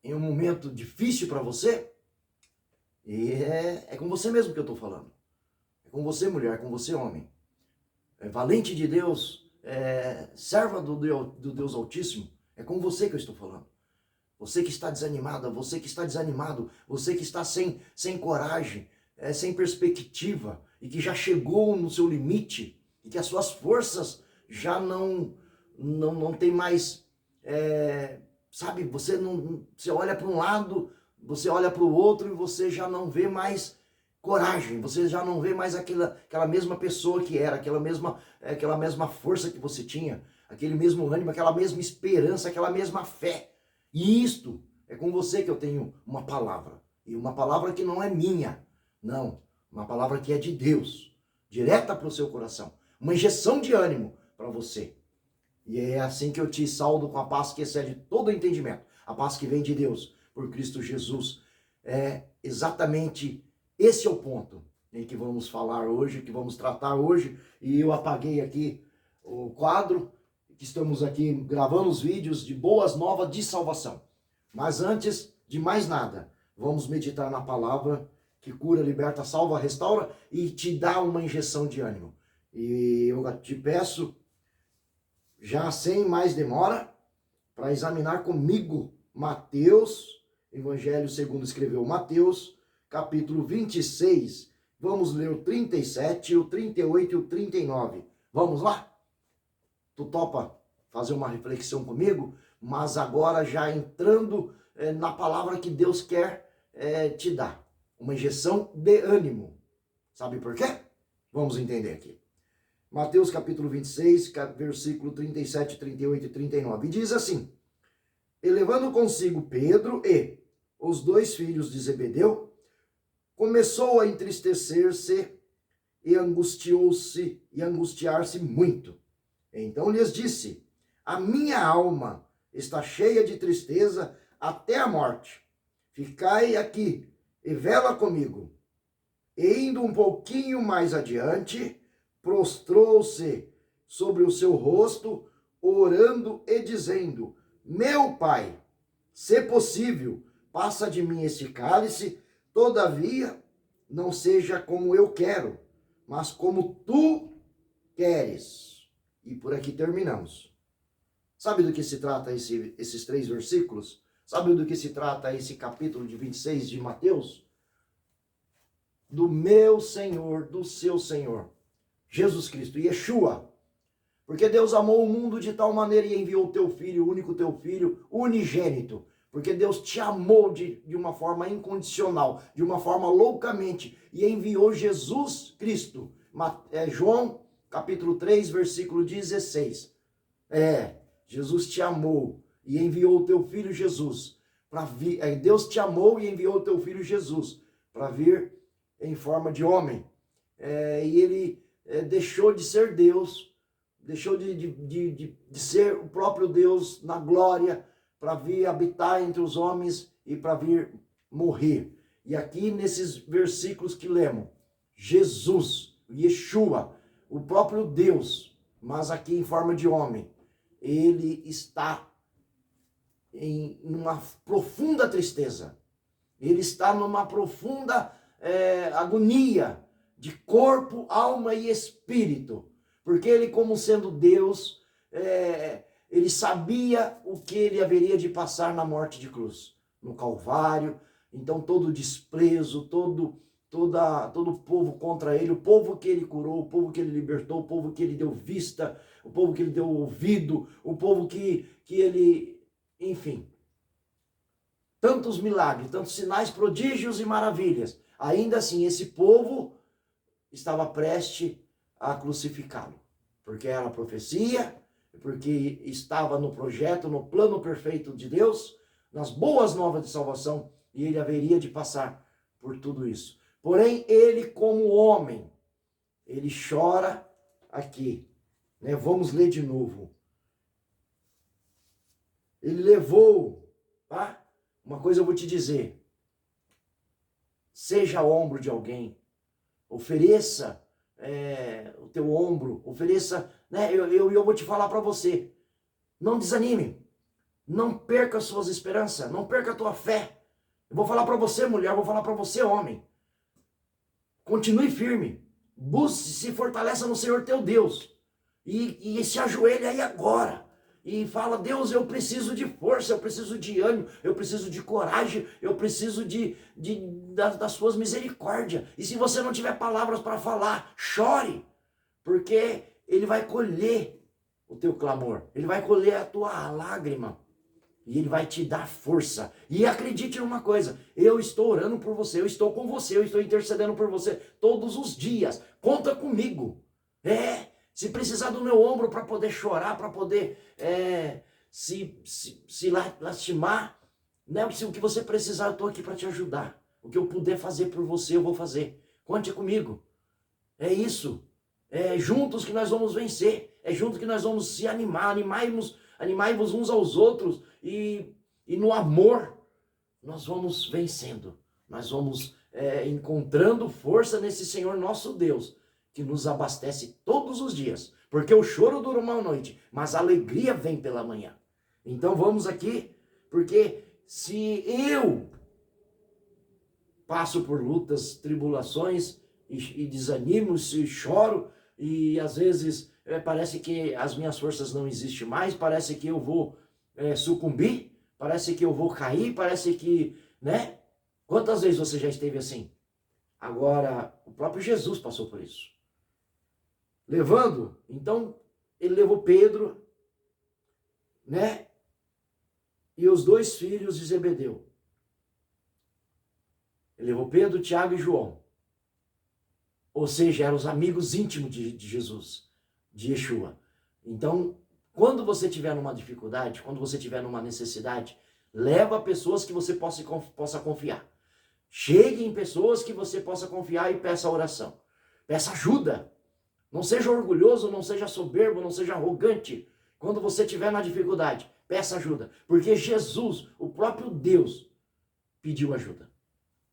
em um momento difícil para você, e é com você mesmo que eu estou falando. É com você, mulher, é com você, homem. Valente de Deus, serva do Deus Altíssimo, é com você que eu estou falando. Você que está desanimada, você que está desanimado, você que está sem coragem, sem perspectiva, e que já chegou no seu limite, e que as suas forças já não tem mais, sabe, você olha para um lado, você olha para o outro e você já não vê mais coragem, você já não vê mais aquela mesma pessoa que era, aquela mesma força que você tinha, aquele mesmo ânimo, aquela mesma esperança, aquela mesma fé. E isto é com você que eu tenho uma palavra. E uma palavra que não é minha. Não. Uma palavra que é de Deus. Direta para o seu coração. Uma injeção de ânimo para você. E é assim que eu te saldo com a paz que excede todo entendimento. A paz que vem de Deus por Cristo Jesus. É exatamente esse é o ponto em que vamos falar hoje, que vamos tratar hoje. E eu apaguei aqui o quadro, que estamos aqui gravando os vídeos de boas novas de salvação. Mas antes de mais nada, vamos meditar na palavra que cura, liberta, salva, restaura e te dá uma injeção de ânimo. E eu te peço, já sem mais demora, para examinar comigo Mateus, Evangelho segundo escreveu Mateus, capítulo 26. Vamos ler o 37, o 38 e o 39. Vamos lá? Tu topa fazer uma reflexão comigo, mas agora já entrando na palavra que Deus quer te dar. Uma injeção de ânimo. Sabe por quê? Vamos entender aqui. Mateus capítulo 26, versículo 37, 38 e 39. E diz assim: E levando consigo Pedro e os dois filhos de Zebedeu, começou a entristecer-se e angustiou-se e angustiar-se muito. Então lhes disse: A minha alma está cheia de tristeza até a morte. Ficai aqui e vela comigo. E indo um pouquinho mais adiante, prostrou-se sobre o seu rosto, orando e dizendo: Meu Pai, se possível, passa de mim este cálice, todavia não seja como eu quero, mas como tu queres. E por aqui terminamos. Sabe do que se trata esses 3 versículos? Sabe do que se trata esse capítulo de 26 de Mateus? Do meu Senhor, do seu Senhor, Jesus Cristo, Yeshua. Porque Deus amou o mundo de tal maneira e enviou o teu Filho, o único teu Filho, unigênito. Porque Deus te amou de uma forma incondicional, de uma forma loucamente, e enviou Jesus Cristo. João capítulo 3, versículo 16. Jesus te amou e enviou o teu Filho Jesus para vir. Deus te amou e enviou o teu Filho Jesus para vir em forma de homem. E ele deixou de ser Deus, deixou de ser o próprio Deus na glória, para vir habitar entre os homens e para vir morrer. E aqui nesses versículos que lemos, Jesus, Yeshua, o próprio Deus, mas aqui em forma de homem, ele está em uma profunda tristeza. Ele está numa profunda agonia de corpo, alma e espírito. Porque ele, como sendo Deus, ele sabia o que ele haveria de passar na morte de cruz, no Calvário. Então todo o desprezo, todo o povo contra ele, o povo que ele curou, o povo que ele libertou, o povo que ele deu vista, o povo que ele deu ouvido, o povo que ele, enfim, tantos milagres, tantos sinais, prodígios e maravilhas. Ainda assim, esse povo estava prestes a crucificá-lo, porque era profecia, porque estava no projeto, no plano perfeito de Deus, nas boas novas de salvação, e ele haveria de passar por tudo isso. Porém, ele como homem, ele chora aqui. Vamos ler de novo. Ele levou, tá? Uma coisa eu vou te dizer. Seja ombro de alguém. Ofereça o teu ombro. Ofereça, eu vou te falar para você. Não desanime. Não perca as suas esperanças, não perca a tua fé. Eu vou falar para você, mulher, eu vou falar para você, homem. Continue firme. Busque, se fortaleça no Senhor teu Deus. E se ajoelhe aí agora. E fala, Deus, eu preciso de força, eu preciso de ânimo, eu preciso de coragem, eu preciso das suas misericórdias. E se você não tiver palavras para falar, chore. Porque Ele vai colher o teu clamor. Ele vai colher a tua lágrima. E Ele vai te dar força. E acredite numa coisa, eu estou orando por você, eu estou com você, eu estou intercedendo por você todos os dias. Conta comigo. Se precisar do meu ombro para poder chorar, para poder se lastimar, né? Se o que você precisar, eu estou aqui para te ajudar. O que eu puder fazer por você, eu vou fazer. Conte comigo. É isso. É juntos que nós vamos vencer. É juntos que nós vamos se animar. Animai-vos uns aos outros. E no amor, nós vamos vencendo. Nós vamos encontrando força nesse Senhor nosso Deus, que nos abastece todos os dias. Porque o choro dura uma noite, mas a alegria vem pela manhã. Então vamos aqui, porque se eu passo por lutas, tribulações, e desanimo, e choro, e às vezes parece que as minhas forças não existem mais, parece que eu vou sucumbir, parece que eu vou cair, parece que, né? Quantas vezes você já esteve assim? Agora, o próprio Jesus passou por isso. Levando, então, ele levou Pedro, né? E os 2 filhos de Zebedeu. Ele levou Pedro, Tiago e João. Ou seja, eram os amigos íntimos de Jesus, de Yeshua. Então, quando você estiver numa dificuldade, quando você estiver numa necessidade, leva pessoas que você possa confiar. Chegue em pessoas que você possa confiar e peça oração. Peça ajuda. Não seja orgulhoso, não seja soberbo, não seja arrogante. Quando você estiver na dificuldade, peça ajuda. Porque Jesus, o próprio Deus, pediu ajuda.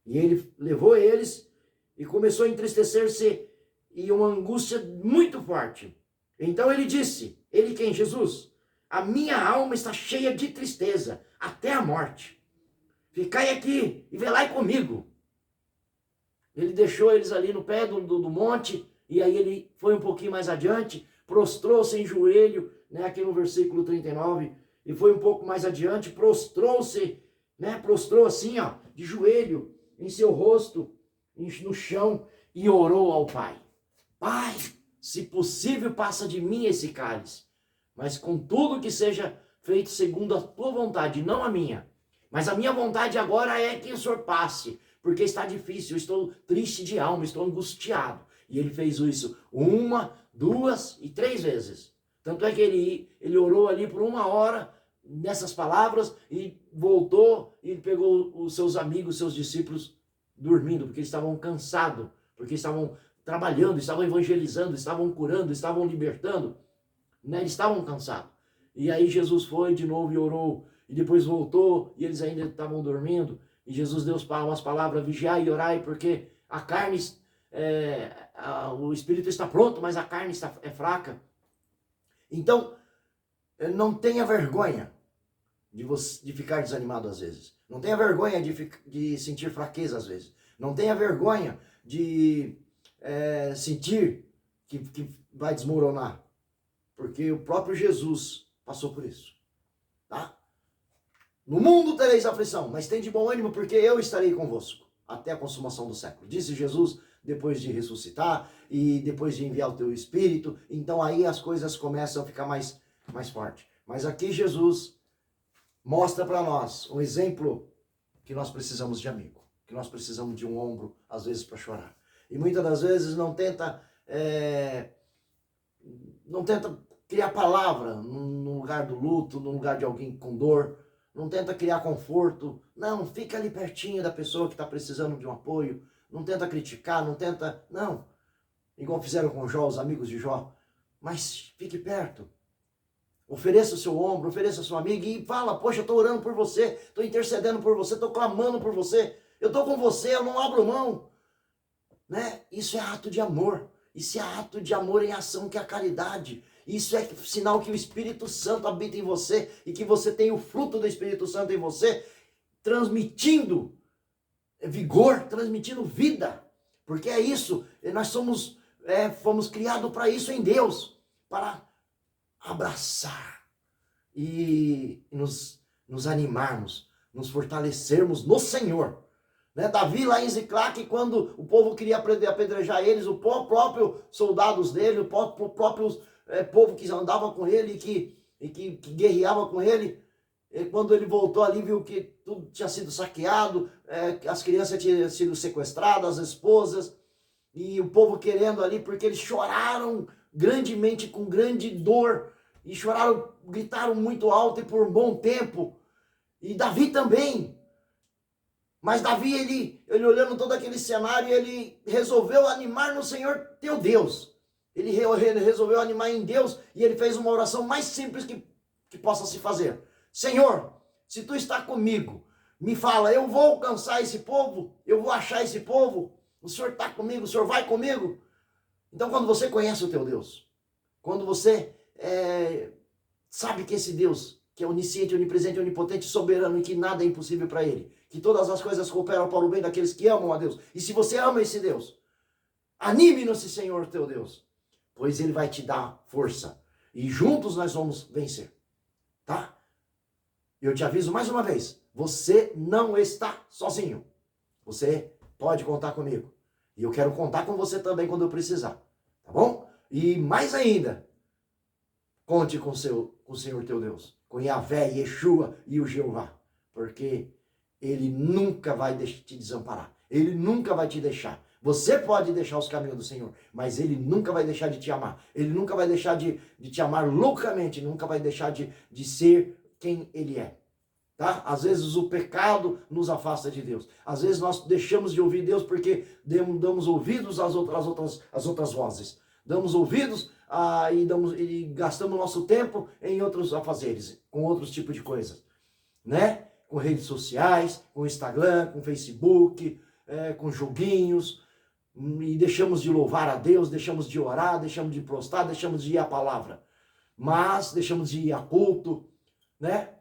E ele levou eles e começou a entristecer-se e uma angústia muito forte. Então ele disse, ele quem? Jesus? A minha alma está cheia de tristeza, até a morte. Ficai aqui e velai comigo. Ele deixou eles ali no pé do monte, e aí ele foi um pouquinho mais adiante, prostrou-se em joelho, né, aqui no versículo 39, e foi um pouco mais adiante, prostrou-se, né, prostrou assim, ó, de joelho, em seu rosto, no chão, e orou ao Pai. Pai, se possível, passa de mim esse cálice, mas contudo que seja feito segundo a tua vontade, não a minha. Mas a minha vontade agora é que o Senhor passe, porque está difícil, eu estou triste de alma, estou angustiado. E ele fez isso 1, 2 e 3 vezes. Tanto é que ele orou ali por 1 hora, nessas palavras, e voltou, e pegou os seus amigos, seus discípulos, dormindo, porque eles estavam cansados, porque estavam trabalhando, estavam evangelizando, estavam curando, estavam libertando, né? Eles estavam cansados. E aí Jesus foi de novo e orou, e depois voltou, e eles ainda estavam dormindo, e Jesus deu umas palavras, vigiai e orai, porque a carne, o espírito está pronto, mas a carne é fraca. Então, não tenha vergonha de ficar desanimado às vezes. Não tenha vergonha de sentir fraqueza às vezes. Não tenha vergonha de sentir que vai desmoronar. Porque o próprio Jesus passou por isso. Tá? No mundo tereis aflição, mas tem de bom ânimo, porque eu estarei convosco até a consumação do século. Disse Jesus depois de ressuscitar e depois de enviar o teu Espírito. Então aí as coisas começam a ficar mais fortes. Mas aqui Jesus mostra para nós um exemplo que nós precisamos de amigo, que nós precisamos de um ombro, às vezes, para chorar. E muitas das vezes não tenta criar palavra no lugar do luto, no lugar de alguém com dor. Não tenta criar conforto. Não, fica ali pertinho da pessoa que está precisando de um apoio. Não tenta criticar, não. Igual fizeram com Jó, os amigos de Jó. Mas fique perto. Ofereça o seu ombro, ofereça a sua amiga e fala, poxa, eu estou orando por você, estou intercedendo por você, estou clamando por você, eu estou com você, eu não abro mão. Né? Isso é ato de amor. Isso é ato de amor em ação, que é a caridade. Isso é sinal que o Espírito Santo habita em você e que você tem o fruto do Espírito Santo em você, transmitindo vigor, transmitindo vida. Porque é isso, nós fomos criados para isso em Deus, para abraçar e nos animarmos, nos fortalecermos no Senhor. Né? Davi lá em Ziclague, quando o povo queria apedrejar eles, o próprio soldados dele, o próprio povo que andava com ele e que guerreava com ele, quando ele voltou ali, viu que tudo tinha sido saqueado, as crianças tinham sido sequestradas, as esposas, e o povo querendo ali, porque eles choraram grandemente, com grande dor, e choraram, gritaram muito alto e por um bom tempo. E Davi também. Mas Davi, ele olhando todo aquele cenário, ele resolveu animar no Senhor teu Deus. Ele resolveu animar em Deus e ele fez uma oração mais simples que possa se fazer. Senhor, se tu está comigo, me fala, eu vou alcançar esse povo, eu vou achar esse povo, o Senhor está comigo, o Senhor vai comigo. Então quando você conhece o teu Deus, quando você sabe que esse Deus, que é onisciente, onipresente, onipotente, soberano e que nada é impossível para ele, que todas as coisas cooperam para o bem daqueles que amam a Deus. E se você ama esse Deus, anime nesse Senhor teu Deus, pois ele vai te dar força. E juntos nós vamos vencer. Tá? Eu te aviso mais uma vez, você não está sozinho. Você pode contar comigo. E eu quero contar com você também quando eu precisar. Tá bom? E mais ainda, conte com o Senhor teu Deus, com Yahvé, Yeshua e o Jeová. Porque ele nunca vai te desamparar. Ele nunca vai te deixar. Você pode deixar os caminhos do Senhor, mas ele nunca vai deixar de te amar. Ele nunca vai deixar de te amar loucamente. Nunca vai deixar de ser quem ele é. Tá? Às vezes o pecado nos afasta de Deus. Às vezes nós deixamos de ouvir Deus porque damos ouvidos às outras vozes. Damos ouvidos e gastamos nosso tempo em outros afazeres, com outros tipos de coisas. Né? Com redes sociais, com Instagram, com Facebook, com joguinhos, e deixamos de louvar a Deus, deixamos de orar, deixamos de prostrar, deixamos de ir à palavra, mas deixamos de ir a culto, né?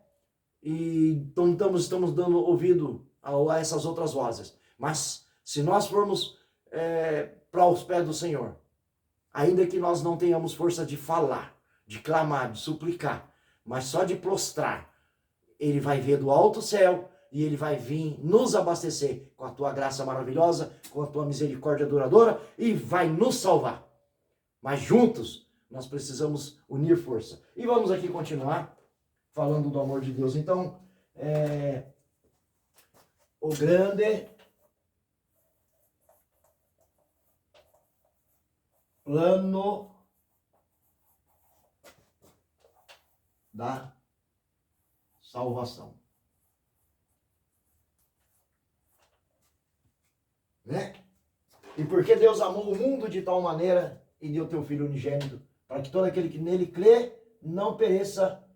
E então estamos dando ouvido a essas outras vozes. Mas se nós formos para os pés do Senhor, ainda que nós não tenhamos força de falar, de clamar, de suplicar, mas só de prostrar, ele vai ver do alto céu e ele vai vir nos abastecer com a tua graça maravilhosa, com a tua misericórdia duradoura e vai nos salvar. Mas juntos nós precisamos unir força. E vamos aqui continuar falando do amor de Deus. Então, o grande plano da salvação. Né? E porque Deus amou o mundo de tal maneira e deu teu Filho unigênito, para que todo aquele que nele crê não pereça,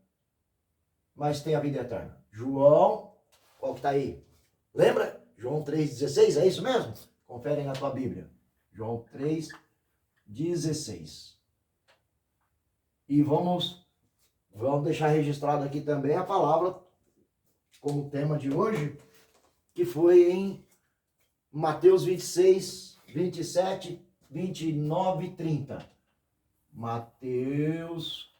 mas tenha a vida eterna. João, qual que está aí? Lembra? João 3,16, é isso mesmo? Confere aí na tua Bíblia. João 3,16. E vamos deixar registrado aqui também a palavra como tema de hoje, que foi em Mateus 26, 27, 29 e 30. Mateus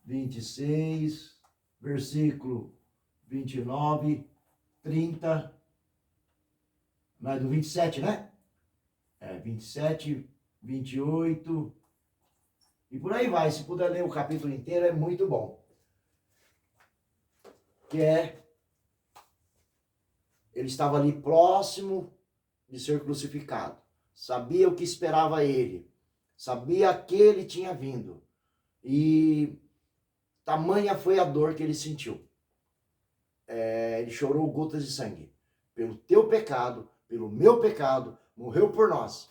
26, versículo 29, 30. Não é do 27, né? 27, 28. E por aí vai. Se puder ler o capítulo inteiro, é muito bom. Ele estava ali próximo de ser crucificado. Sabia o que esperava ele. Sabia que ele tinha vindo. E tamanha foi a dor que ele sentiu. Ele chorou gotas de sangue. Pelo teu pecado, pelo meu pecado, morreu por nós,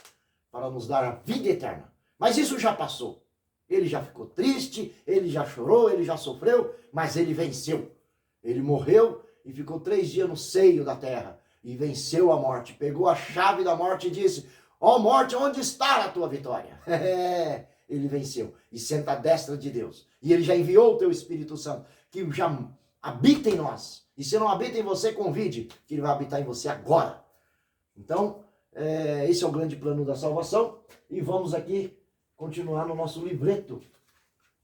para nos dar a vida eterna. Mas isso já passou. Ele já ficou triste, ele já chorou, ele já sofreu, mas ele venceu. Ele morreu e ficou 3 dias no seio da terra e venceu a morte. Pegou a chave da morte e disse: ó morte, onde está a tua vitória? ele venceu e senta à destra de Deus. E ele já enviou o teu Espírito Santo, que já habita em nós. E se não habita em você, convide, que ele vai habitar em você agora. Então, esse é o grande plano da salvação. E vamos aqui continuar no nosso livreto,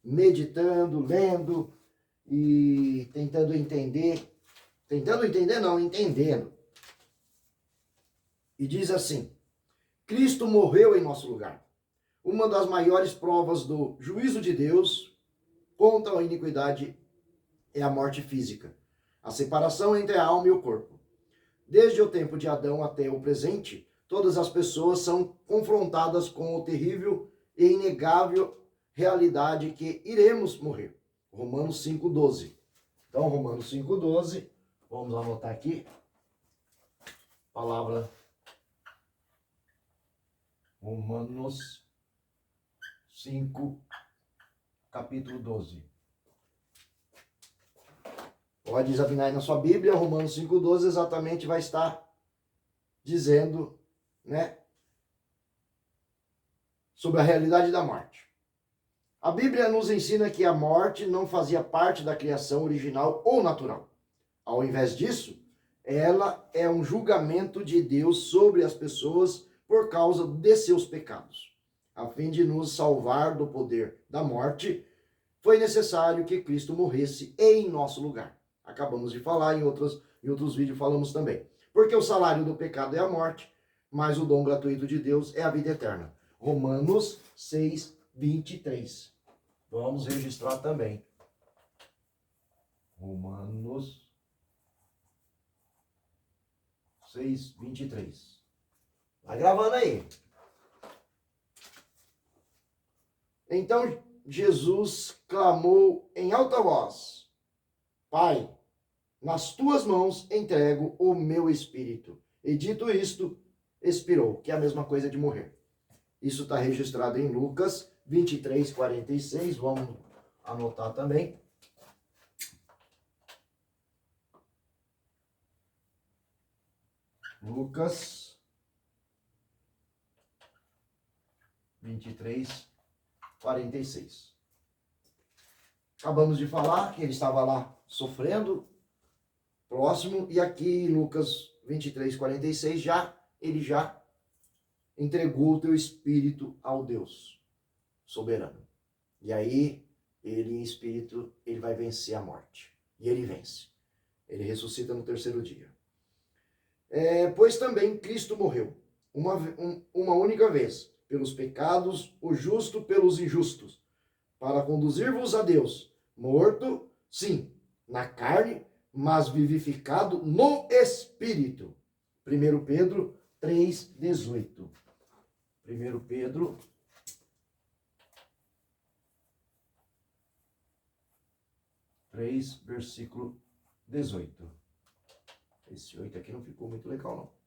meditando, lendo e tentando entender. Tentando entender, não, entendendo. E diz assim: Cristo morreu em nosso lugar. Uma das maiores provas do juízo de Deus contra a iniquidade é a morte física, a separação entre a alma e o corpo. Desde o tempo de Adão até o presente, todas as pessoas são confrontadas com o terrível e inegável realidade que iremos morrer. Romanos 5,12. Então, Romanos 5,12, vamos anotar aqui. Palavra Romanos 5, capítulo 12. Pode examinar aí na sua Bíblia, Romanos 5,12 exatamente vai estar dizendo, né, sobre a realidade da morte. A Bíblia nos ensina que a morte não fazia parte da criação original ou natural. Ao invés disso, ela é um julgamento de Deus sobre as pessoas por causa de seus pecados. A fim de nos salvar do poder da morte, foi necessário que Cristo morresse em nosso lugar. Acabamos de falar, em outros vídeos falamos também. Porque o salário do pecado é a morte, mas o dom gratuito de Deus é a vida eterna. Romanos 6, 23. Vamos registrar também. Romanos 6, 23. Vai gravando aí. Então Jesus clamou em alta voz: Pai, nas tuas mãos entrego o meu espírito. E dito isto, expirou, que é a mesma coisa de morrer. Isso está registrado em Lucas 23, 46. Vamos anotar também. Lucas 23, 46. Acabamos de falar que ele estava lá sofrendo, próximo, e aqui em Lucas 23, 46, ele já entregou o teu espírito ao Deus soberano. E aí, ele em espírito, ele vai vencer a morte. E ele vence. Ele ressuscita no terceiro dia. Pois também Cristo morreu uma única vez pelos pecados, o justo pelos injustos, para conduzir-vos a Deus, morto, sim, na carne, mas vivificado no Espírito. 1 Pedro 3,18. 1 Pedro 3, versículo 18. Esse 8 aqui não ficou muito legal, não.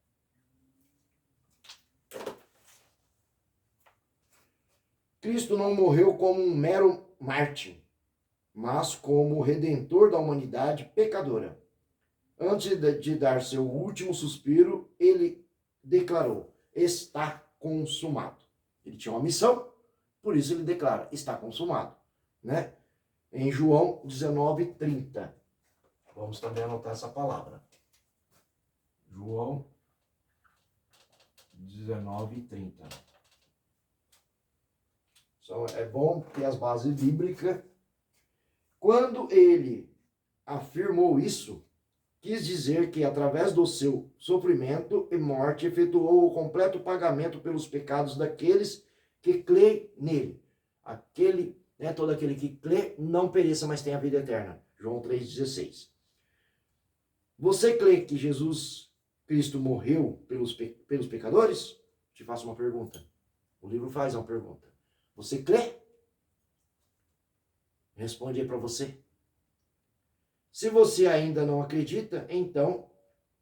Cristo não morreu como um mero mártir, mas como redentor da humanidade pecadora. Antes de dar seu último suspiro, ele declarou: está consumado. Ele tinha uma missão, por isso ele declara: está consumado, né? Em João 19:30. Vamos também anotar essa palavra. João 19:30. Então, é bom ter as bases bíblicas. Quando ele afirmou isso, quis dizer que através do seu sofrimento e morte efetuou o completo pagamento pelos pecados daqueles que crê nele. Todo aquele que crê não pereça, mas tenha vida eterna. João 3,16. Você crê que Jesus Cristo morreu pelos pecadores? Te faço uma pergunta. O livro faz uma pergunta. Você crê? Responde aí para você. Se você ainda não acredita, então,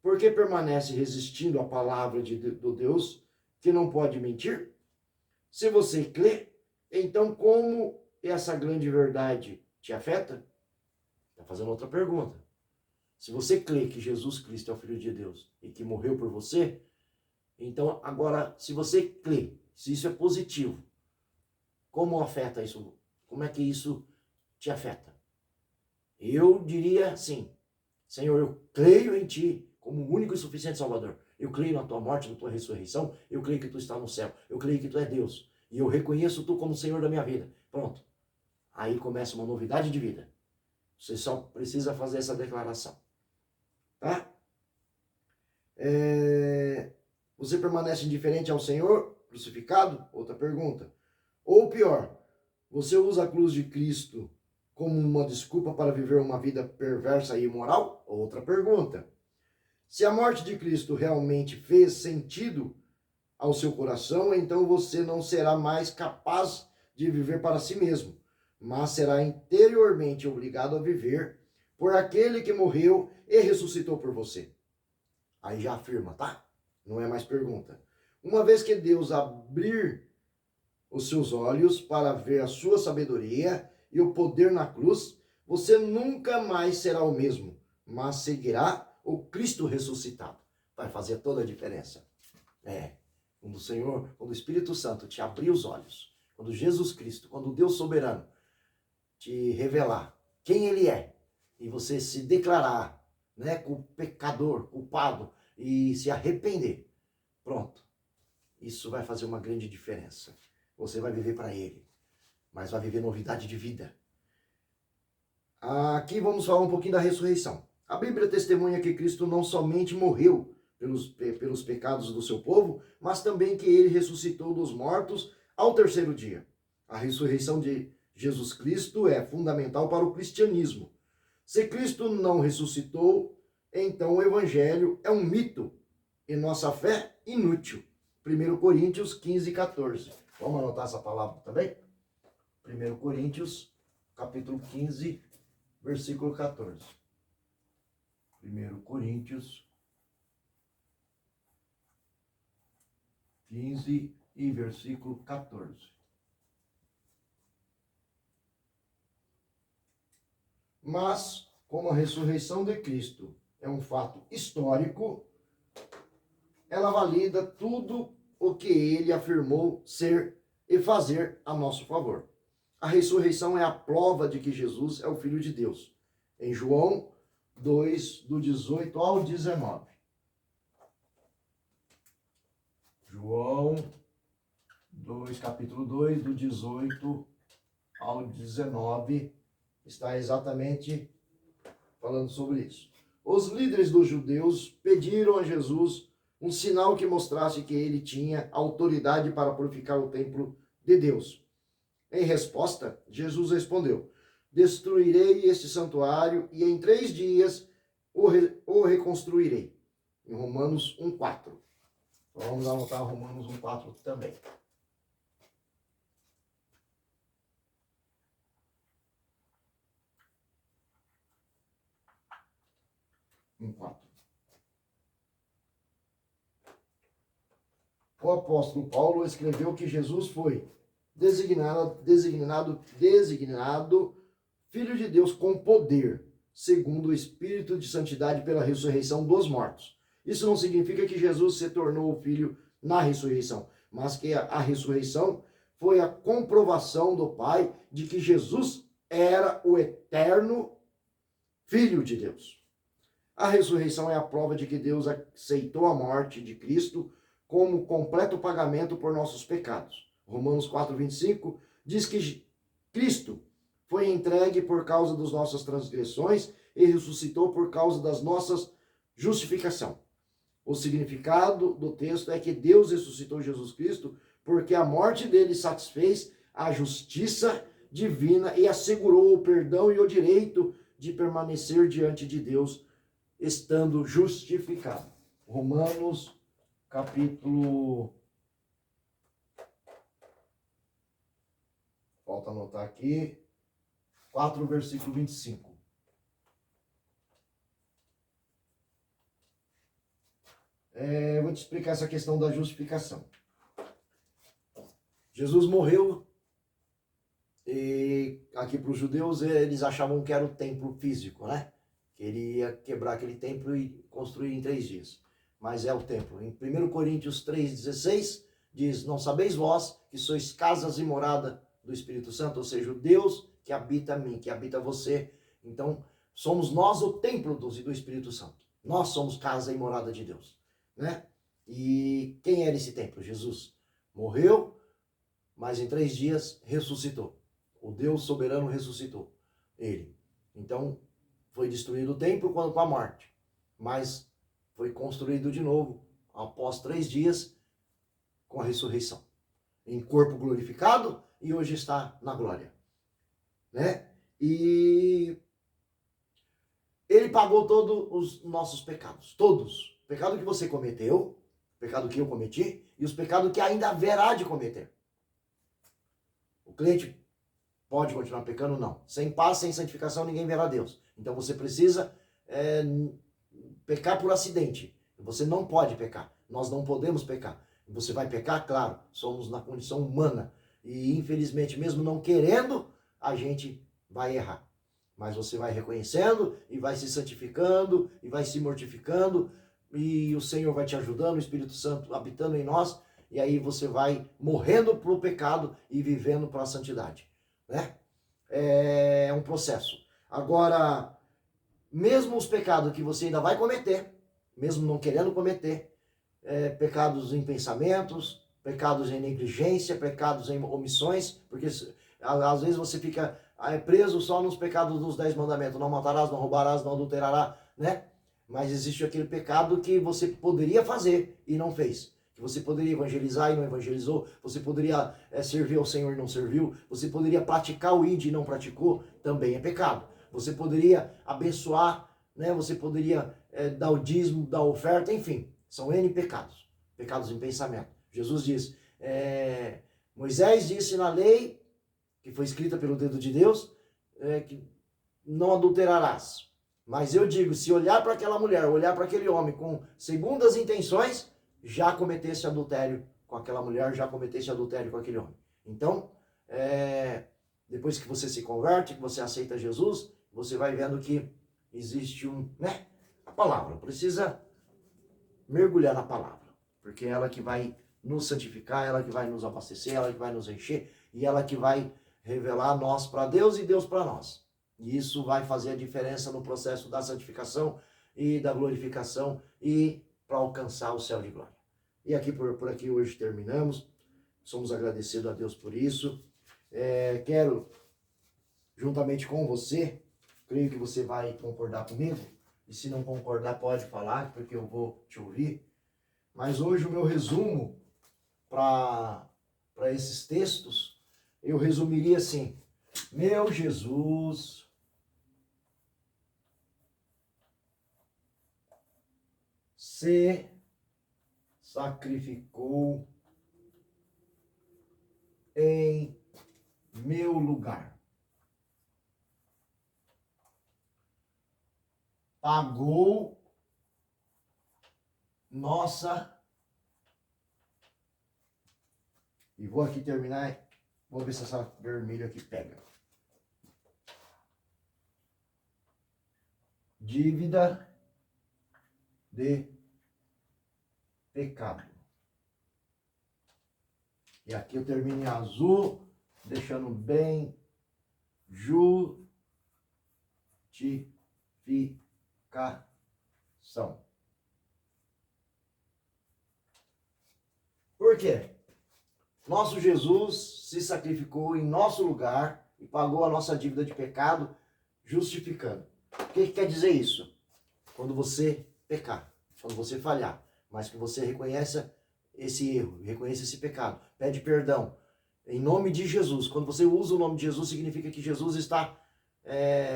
por que permanece resistindo à palavra do Deus que não pode mentir? Se você crê, então como essa grande verdade te afeta? Está fazendo outra pergunta. Se você crê que Jesus Cristo é o Filho de Deus e que morreu por você, então agora, se você crê, se isso é positivo, como afeta isso? Como é que isso te afeta? Eu diria assim, Senhor, eu creio em Ti como o único e suficiente Salvador. Eu creio na Tua morte, na Tua ressurreição. Eu creio que Tu está no céu. Eu creio que Tu é Deus. E eu reconheço Tu como Senhor da minha vida. Pronto. Aí começa uma novidade de vida. Você só precisa fazer essa declaração. Tá? Você permanece indiferente ao Senhor crucificado? Outra pergunta. Ou pior, você usa a cruz de Cristo como uma desculpa para viver uma vida perversa e imoral? Outra pergunta. Se a morte de Cristo realmente fez sentido ao seu coração, então você não será mais capaz de viver para si mesmo, mas será interiormente obrigado a viver por aquele que morreu e ressuscitou por você. Aí já afirma, tá? Não é mais pergunta. Uma vez que Deus abrir os seus olhos para ver a sua sabedoria e o poder na cruz, você nunca mais será o mesmo, mas seguirá o Cristo ressuscitado. Vai fazer toda a diferença. Quando o Senhor, quando o Espírito Santo te abrir os olhos, quando Jesus Cristo, quando o Deus soberano te revelar quem Ele é, e você se declarar, né, com pecador, culpado, e se arrepender, pronto. Isso vai fazer uma grande diferença. Você vai viver para Ele, mas vai viver novidade de vida. Aqui vamos falar um pouquinho da ressurreição. A Bíblia testemunha que Cristo não somente morreu pelos pecados do seu povo, mas também que Ele ressuscitou dos mortos ao terceiro dia. A ressurreição de Jesus Cristo é fundamental para o cristianismo. Se Cristo não ressuscitou, então o Evangelho é um mito e nossa fé inútil. 1 Coríntios 15, 14. Vamos anotar essa palavra também? 1 Coríntios, capítulo 15, versículo 14. 1 Coríntios 15 e versículo 14. Mas, como a ressurreição de Cristo é um fato histórico, ela valida tudo o que ele afirmou ser e fazer a nosso favor. A ressurreição é a prova de que Jesus é o Filho de Deus. Em João 2, do 18 ao 19. João 2, capítulo 2, do 18 ao 19, está exatamente falando sobre isso. Os líderes dos judeus pediram a Jesus um sinal que mostrasse que ele tinha autoridade para purificar o templo de Deus. Em resposta, Jesus respondeu: destruirei este santuário e em 3 dias o reconstruirei. Em Romanos 1,4. Então, vamos anotar Romanos 1,4 também. 1,4. O apóstolo Paulo escreveu que Jesus foi designado Filho de Deus com poder, segundo o Espírito de Santidade pela ressurreição dos mortos. Isso não significa que Jesus se tornou o Filho na ressurreição, mas que a ressurreição foi a comprovação do Pai de que Jesus era o eterno Filho de Deus. A ressurreição é a prova de que Deus aceitou a morte de Cristo como completo pagamento por nossos pecados. Romanos 4:25 diz que Cristo foi entregue por causa das nossas transgressões e ressuscitou por causa das nossas justificação. O significado do texto é que Deus ressuscitou Jesus Cristo porque a morte dele satisfez a justiça divina e assegurou o perdão e o direito de permanecer diante de Deus, estando justificado. Romanos capítulo... Falta anotar aqui. 4, versículo 25. Eu vou te explicar essa questão da justificação. Jesus morreu e aqui para os judeus eles achavam que era o templo físico, né? Que ele ia quebrar aquele templo e construir em 3 dias. Mas é o templo. Em 1 Coríntios 3,16 diz: não sabeis vós que sois casas e morada do Espírito Santo, ou seja, o Deus que habita em mim, que habita você. Então, somos nós o templo do Espírito Santo. Nós somos casa e morada de Deus, né? E quem era esse templo? Jesus. Morreu, mas em 3 dias ressuscitou. O Deus soberano ressuscitou ele. Então, foi destruído o templo com a morte, mas foi construído de novo após 3 dias com a ressurreição, em corpo glorificado, e hoje está na glória, né? E ele pagou todos os nossos pecados, todos. O pecado que você cometeu, o pecado que eu cometi, e os pecados que ainda haverá de cometer. O crente pode continuar pecando? Não. Sem paz, sem santificação, ninguém verá Deus. Então você precisa pecar por acidente. Você não pode pecar. Nós não podemos pecar. Você vai pecar? Claro. Somos na condição humana. E infelizmente, mesmo não querendo, a gente vai errar. Mas você vai reconhecendo e vai se santificando e vai se mortificando. E o Senhor vai te ajudando, o Espírito Santo habitando em nós. E aí você vai morrendo para o pecado e vivendo para a santidade, né? É um processo. Agora, mesmo os pecados que você ainda vai cometer, mesmo não querendo cometer, pecados em pensamentos, pecados em negligência, pecados em omissões, porque às vezes você fica preso só nos pecados dos 10 mandamentos, não matarás, não roubarás, não adulterarás, né? Mas existe aquele pecado que você poderia fazer e não fez. Que você poderia evangelizar e não evangelizou, você poderia servir ao Senhor e não serviu, você poderia praticar o ID e não praticou, também é pecado. Você poderia abençoar, né? Você poderia dar o dízimo, dar a oferta, enfim, são N pecados, pecados em pensamento. Jesus diz, Moisés disse na lei, que foi escrita pelo dedo de Deus, que não adulterarás. Mas eu digo, se olhar para aquela mulher, olhar para aquele homem com segundas intenções, já cometesse adultério com aquela mulher, já cometesse adultério com aquele homem. Então, depois que você se converte, que você aceita Jesus, você vai vendo que existe a palavra. Precisa mergulhar na palavra, porque é ela que vai nos santificar, ela que vai nos abastecer, ela que vai nos encher, e ela que vai revelar nós para Deus e Deus para nós. E isso vai fazer a diferença no processo da santificação e da glorificação e para alcançar o céu de glória. E aqui por aqui hoje terminamos. Somos agradecidos a Deus por isso. Quero, juntamente com você, creio que você vai concordar comigo. E se não concordar, pode falar, porque eu vou te ouvir. Mas hoje o meu resumo para esses textos, eu resumiria assim: meu Jesus se sacrificou em meu lugar. Pagou nossa... E vou aqui terminar, vou ver se essa vermelha aqui pega. Dívida de pecado. E aqui eu termino em azul, deixando bem justificação. Por quê? Nosso Jesus se sacrificou em nosso lugar e pagou a nossa dívida de pecado, justificando. O que quer dizer isso? Quando você pecar, quando você falhar, mas que você reconheça esse erro, reconheça esse pecado, pede perdão, em nome de Jesus. Quando você usa o nome de Jesus, significa que Jesus está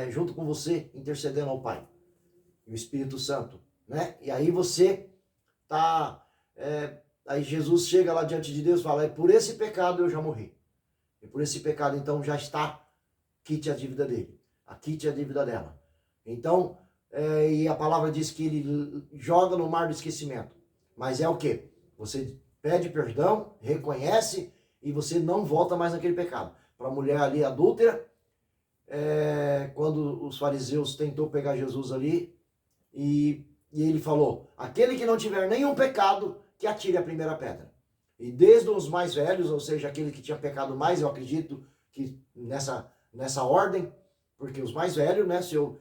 junto com você, intercedendo ao Pai. E o Espírito Santo, né? E aí você está... Aí Jesus chega lá diante de Deus e fala, por esse pecado eu já morri. E por esse pecado, então, já está, quite a dívida dele. Quite a dívida dela. Então, e a palavra diz que ele joga no mar do esquecimento. Mas é o quê? Você pede perdão, reconhece e você não volta mais naquele pecado. Para a mulher ali adúltera, quando os fariseus tentou pegar Jesus ali, e ele falou, aquele que não tiver nenhum pecado, que atire a primeira pedra. E desde os mais velhos, ou seja, aquele que tinha pecado mais, eu acredito, que nessa ordem, porque os mais velhos, né? Se eu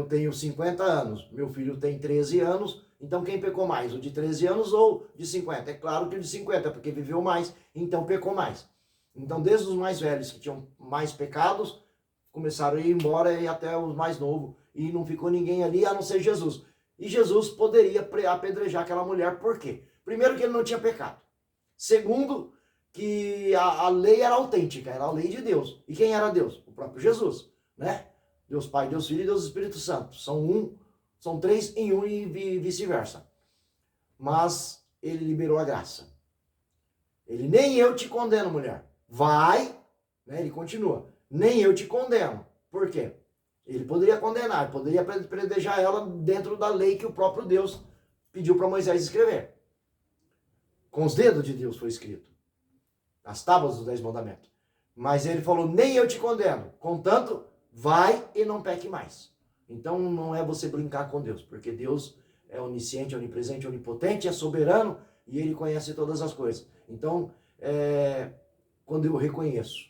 tenho 50 anos, meu filho tem 13 anos, então quem pecou mais? O de 13 anos ou de 50? É claro que o de 50, porque viveu mais, então pecou mais. Então, desde os mais velhos que tinham mais pecados, começaram a ir embora e até os mais novos, e não ficou ninguém ali a não ser Jesus. E Jesus poderia apedrejar aquela mulher, por quê? Primeiro, que ele não tinha pecado. Segundo, que a lei era autêntica, era a lei de Deus. E quem era Deus? O próprio Jesus, né? Deus Pai, Deus Filho e Deus Espírito Santo. São três em um e vice-versa. Mas ele liberou a graça. Ele, nem eu te condeno, mulher. Vai, né? Ele continua. Nem eu te condeno. Por quê? Ele poderia condenar, poderia apedrejar ela dentro da lei que o próprio Deus pediu para Moisés escrever. Com os dedos de Deus foi escrito. As tábuas dos 10 mandamentos. Mas ele falou, nem eu te condeno. Contanto, vai e não peque mais. Então não é você brincar com Deus, porque Deus é onisciente, onipresente, onipotente, é soberano e ele conhece todas as coisas. Então, quando eu reconheço,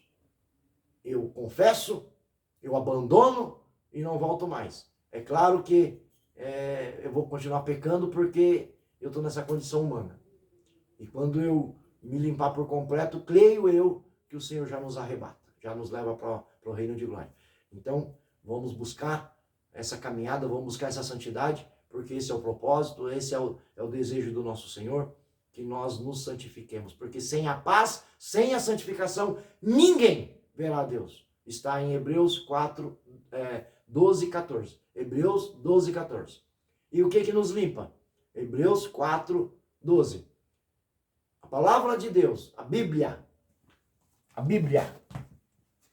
eu confesso, eu abandono e não volto mais. É claro que eu vou continuar pecando porque eu estou nessa condição humana. E quando eu me limpar por completo, creio eu que o Senhor já nos arrebata, já nos leva para o reino de glória. Então, vamos buscar essa caminhada, vamos buscar essa santidade, porque esse é o propósito, esse é o desejo do nosso Senhor, que nós nos santifiquemos. Porque sem a paz, sem a santificação, ninguém verá a Deus. Está em Hebreus 4, 12 e 14. Hebreus 12 e 14. E o que nos limpa? Hebreus 4, 12. A palavra de Deus, a Bíblia,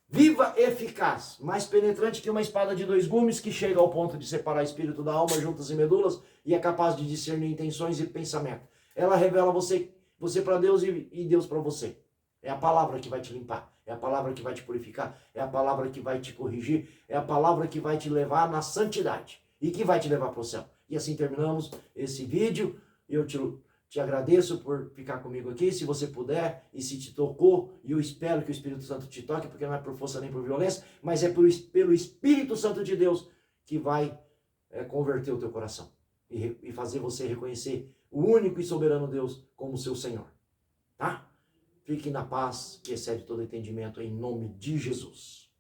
viva e eficaz, mais penetrante que uma espada de 2 gumes, que chega ao ponto de separar espírito da alma, juntas e medulas, e é capaz de discernir intenções e pensamento. Ela revela você para Deus e Deus para você. É a palavra que vai te limpar, é a palavra que vai te purificar, é a palavra que vai te corrigir, é a palavra que vai te levar na santidade e que vai te levar para o céu. E assim terminamos esse vídeo. Eu te agradeço por ficar comigo aqui, se você puder, e se te tocou, e eu espero que o Espírito Santo te toque, porque não é por força nem por violência, mas é pelo Espírito Santo de Deus que vai converter o teu coração e fazer você reconhecer o único e soberano Deus como seu Senhor. Tá? Fique na paz, que excede todo entendimento, em nome de Jesus.